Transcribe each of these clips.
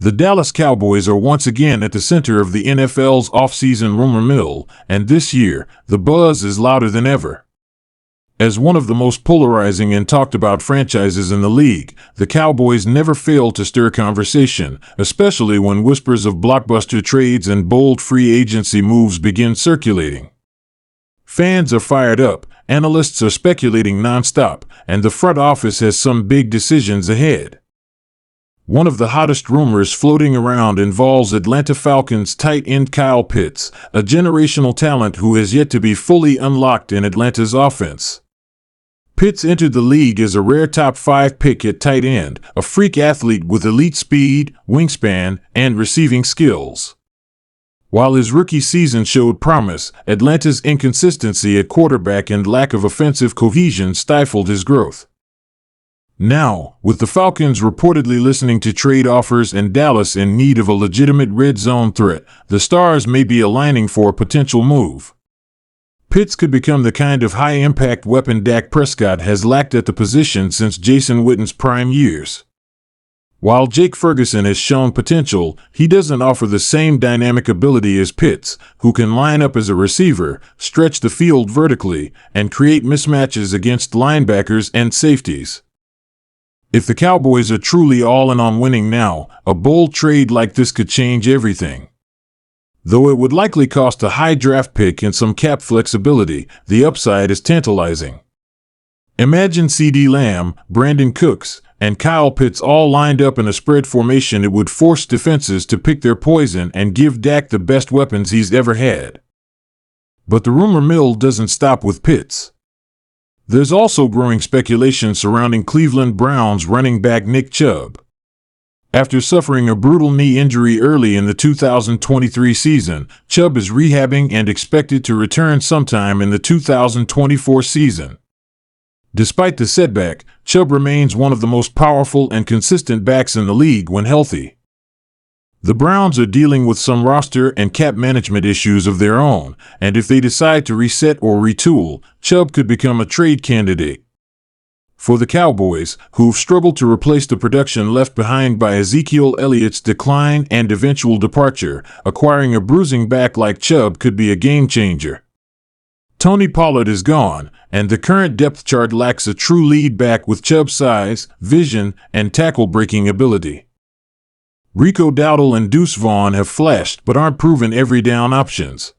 The Dallas Cowboys are once again at the center of the NFL's offseason rumor mill, and this year, the buzz is louder than ever. As one of the most polarizing and talked about franchises in the league, the Cowboys never fail to stir conversation, especially when whispers of blockbuster trades and bold free agency moves begin circulating. Fans are fired up, analysts are speculating nonstop, and the front office has some big decisions ahead. One of the hottest rumors floating around involves Atlanta Falcons tight end Kyle Pitts, a generational talent who has yet to be fully unlocked in Atlanta's offense. Pitts entered the league as a rare top 5 pick at tight end, a freak athlete with elite speed, wingspan, and receiving skills. While his rookie season showed promise, Atlanta's inconsistency at quarterback and lack of offensive cohesion stifled his growth. Now, with the Falcons reportedly listening to trade offers and Dallas in need of a legitimate red zone threat, the stars may be aligning for a potential move. Pitts could become the kind of high-impact weapon Dak Prescott has lacked at the position since Jason Witten's prime years. While Jake Ferguson has shown potential, he doesn't offer the same dynamic ability as Pitts, who can line up as a receiver, stretch the field vertically, and create mismatches against linebackers and safeties. If the Cowboys are truly all in on winning now, a bold trade like this could change everything. Though it would likely cost a high draft pick and some cap flexibility, the upside is tantalizing. Imagine CeeDee Lamb, Brandon Cooks, and Kyle Pitts all lined up in a spread formation. It would force defenses to pick their poison and give Dak the best weapons he's ever had. But the rumor mill doesn't stop with Pitts. There's also growing speculation surrounding Cleveland Browns running back Nick Chubb. After suffering a brutal knee injury early in the 2023 season, Chubb is rehabbing and expected to return sometime in the 2024 season. Despite the setback, Chubb remains one of the most powerful and consistent backs in the league when healthy. The Browns are dealing with some roster and cap management issues of their own, and if they decide to reset or retool, Chubb could become a trade candidate. For the Cowboys, who've struggled to replace the production left behind by Ezekiel Elliott's decline and eventual departure, acquiring a bruising back like Chubb could be a game changer. Tony Pollard is gone, and the current depth chart lacks a true lead back with Chubb's size, vision, and tackle-breaking ability. Rico Dowdle and Deuce Vaughn have flashed but aren't proven every-down options.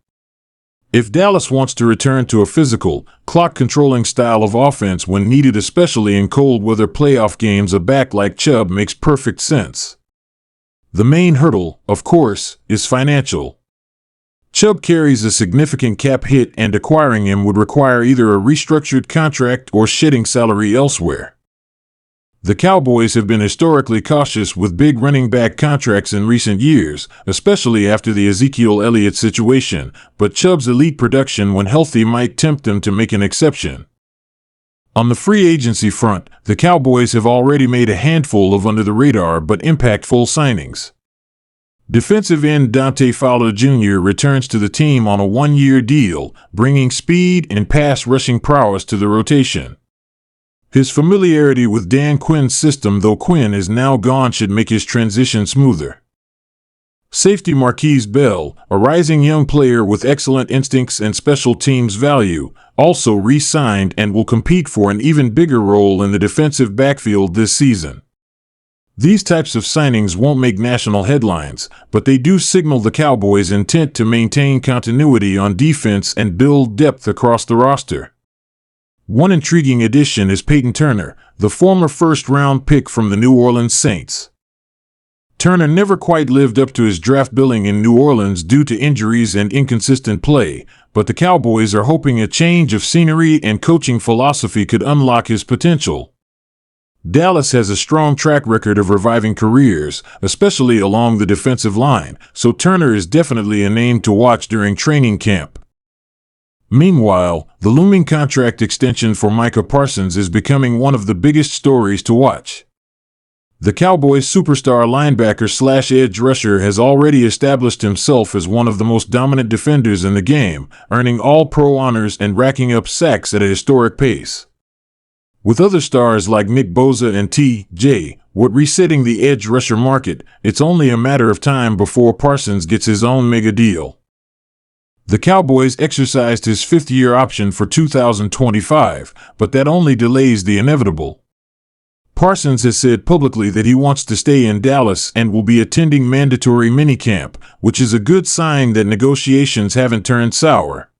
If Dallas wants to return to a physical, clock-controlling style of offense when needed, especially in cold-weather playoff games, a back like Chubb makes perfect sense. The main hurdle, of course, is financial. Chubb carries a significant cap hit, and acquiring him would require either a restructured contract or shedding salary elsewhere. The Cowboys have been historically cautious with big running back contracts in recent years, especially after the Ezekiel Elliott situation, but Chubb's elite production when healthy might tempt them to make an exception. On the free agency front, the Cowboys have already made a handful of under-the-radar but impactful signings. Defensive end Dante Fowler Jr. returns to the team on a 1-year deal, bringing speed and pass-rushing prowess to the rotation. His familiarity with Dan Quinn's system, though Quinn is now gone, should make his transition smoother. Safety Marquise Bell, a rising young player with excellent instincts and special teams value, also re-signed and will compete for an even bigger role in the defensive backfield this season. These types of signings won't make national headlines, but they do signal the Cowboys' intent to maintain continuity on defense and build depth across the roster. One intriguing addition is Peyton Turner, the former first-round pick from the New Orleans Saints. Turner never quite lived up to his draft billing in New Orleans due to injuries and inconsistent play, but the Cowboys are hoping a change of scenery and coaching philosophy could unlock his potential. Dallas has a strong track record of reviving careers, especially along the defensive line, so Turner is definitely a name to watch during training camp. Meanwhile, the looming contract extension for Micah Parsons is becoming one of the biggest stories to watch. The Cowboys' superstar linebacker/edge rusher has already established himself as one of the most dominant defenders in the game, earning All-Pro honors and racking up sacks at a historic pace. With other stars like Nick Bosa and T.J. Watt resetting the edge rusher market, it's only a matter of time before Parsons gets his own mega deal. The Cowboys exercised his fifth-year option for 2025, but that only delays the inevitable. Parsons has said publicly that he wants to stay in Dallas and will be attending mandatory minicamp, which is a good sign that negotiations haven't turned sour.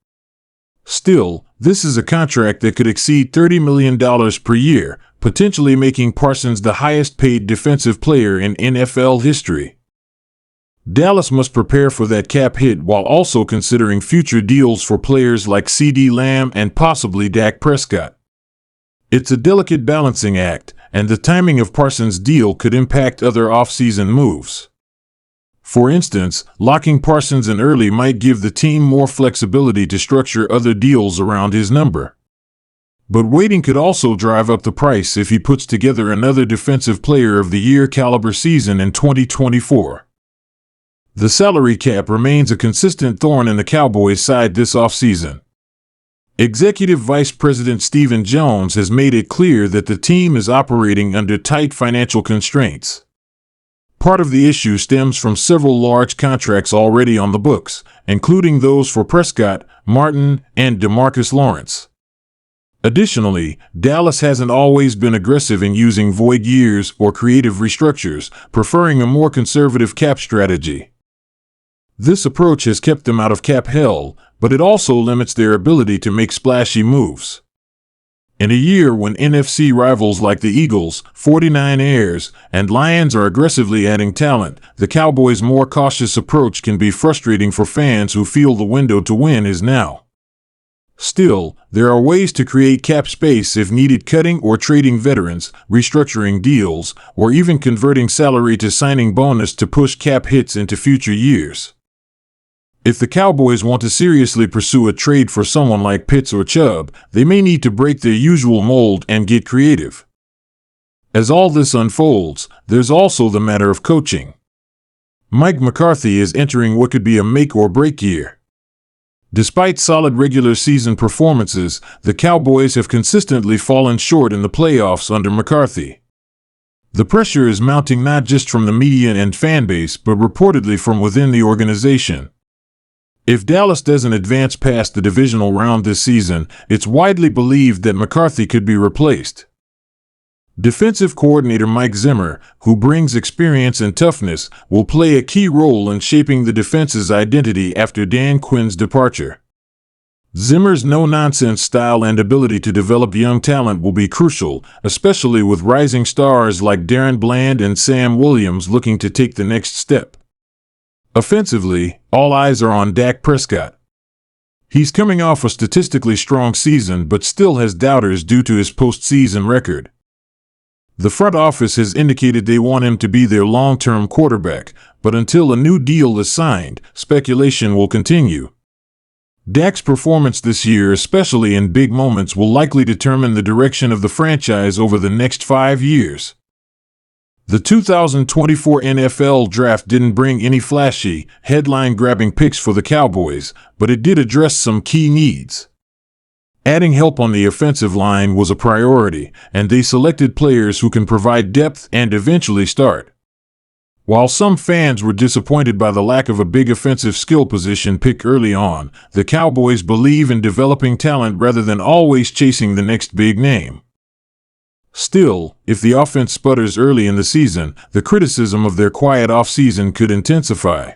Still, this is a contract that could exceed $30 million per year, potentially making Parsons the highest-paid defensive player in NFL history. Dallas must prepare for that cap hit while also considering future deals for players like CeeDee Lamb and possibly Dak Prescott. It's a delicate balancing act, and the timing of Parsons' deal could impact other offseason moves. For instance, locking Parsons in early might give the team more flexibility to structure other deals around his number. But waiting could also drive up the price if he puts together another Defensive Player of the Year caliber season in 2024. The salary cap remains a consistent thorn in the Cowboys' side this offseason. Executive Vice President Stephen Jones has made it clear that the team is operating under tight financial constraints. Part of the issue stems from several large contracts already on the books, including those for Prescott, Martin, and DeMarcus Lawrence. Additionally, Dallas hasn't always been aggressive in using void years or creative restructures, preferring a more conservative cap strategy. This approach has kept them out of cap hell, but it also limits their ability to make splashy moves. In a year when NFC rivals like the Eagles, 49ers, and Lions are aggressively adding talent, the Cowboys' more cautious approach can be frustrating for fans who feel the window to win is now. Still, there are ways to create cap space if needed, cutting or trading veterans, restructuring deals, or even converting salary to signing bonus to push cap hits into future years. If the Cowboys want to seriously pursue a trade for someone like Pitts or Chubb, they may need to break their usual mold and get creative. As all this unfolds, there's also the matter of coaching. Mike McCarthy is entering what could be a make-or-break year. Despite solid regular season performances, the Cowboys have consistently fallen short in the playoffs under McCarthy. The pressure is mounting not just from the media and fan base, but reportedly from within the organization. If Dallas doesn't advance past the divisional round this season, it's widely believed that McCarthy could be replaced. Defensive coordinator Mike Zimmer, who brings experience and toughness, will play a key role in shaping the defense's identity after Dan Quinn's departure. Zimmer's no-nonsense style and ability to develop young talent will be crucial, especially with rising stars like Darren Bland and Sam Williams looking to take the next step. Offensively, all eyes are on Dak Prescott. He's coming off a statistically strong season but still has doubters due to his postseason record. The front office has indicated they want him to be their long-term quarterback, but until a new deal is signed, speculation will continue. Dak's performance this year, especially in big moments, will likely determine the direction of the franchise over the next 5 years. The 2024 NFL Draft didn't bring any flashy, headline-grabbing picks for the Cowboys, but it did address some key needs. Adding help on the offensive line was a priority, and they selected players who can provide depth and eventually start. While some fans were disappointed by the lack of a big offensive skill position pick early on, the Cowboys believe in developing talent rather than always chasing the next big name. Still, if the offense sputters early in the season, the criticism of their quiet offseason could intensify.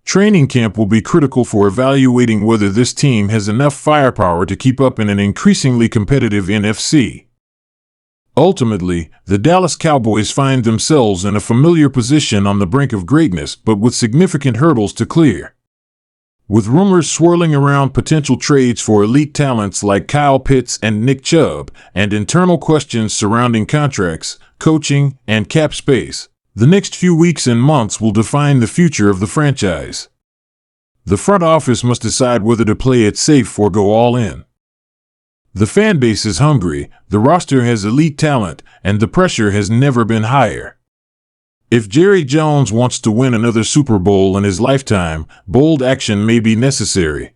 Training camp will be critical for evaluating whether this team has enough firepower to keep up in an increasingly competitive NFC. Ultimately, the Dallas Cowboys find themselves in a familiar position on the brink of greatness, but with significant hurdles to clear. With rumors swirling around potential trades for elite talents like Kyle Pitts and Nick Chubb, and internal questions surrounding contracts, coaching, and cap space, the next few weeks and months will define the future of the franchise. The front office must decide whether to play it safe or go all in. The fan base is hungry, the roster has elite talent, and the pressure has never been higher. If Jerry Jones wants to win another Super Bowl in his lifetime, bold action may be necessary.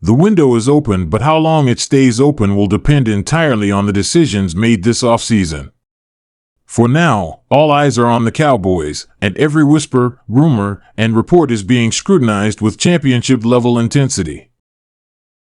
The window is open, but how long it stays open will depend entirely on the decisions made this offseason. For now, all eyes are on the Cowboys, and every whisper, rumor, and report is being scrutinized with championship-level intensity.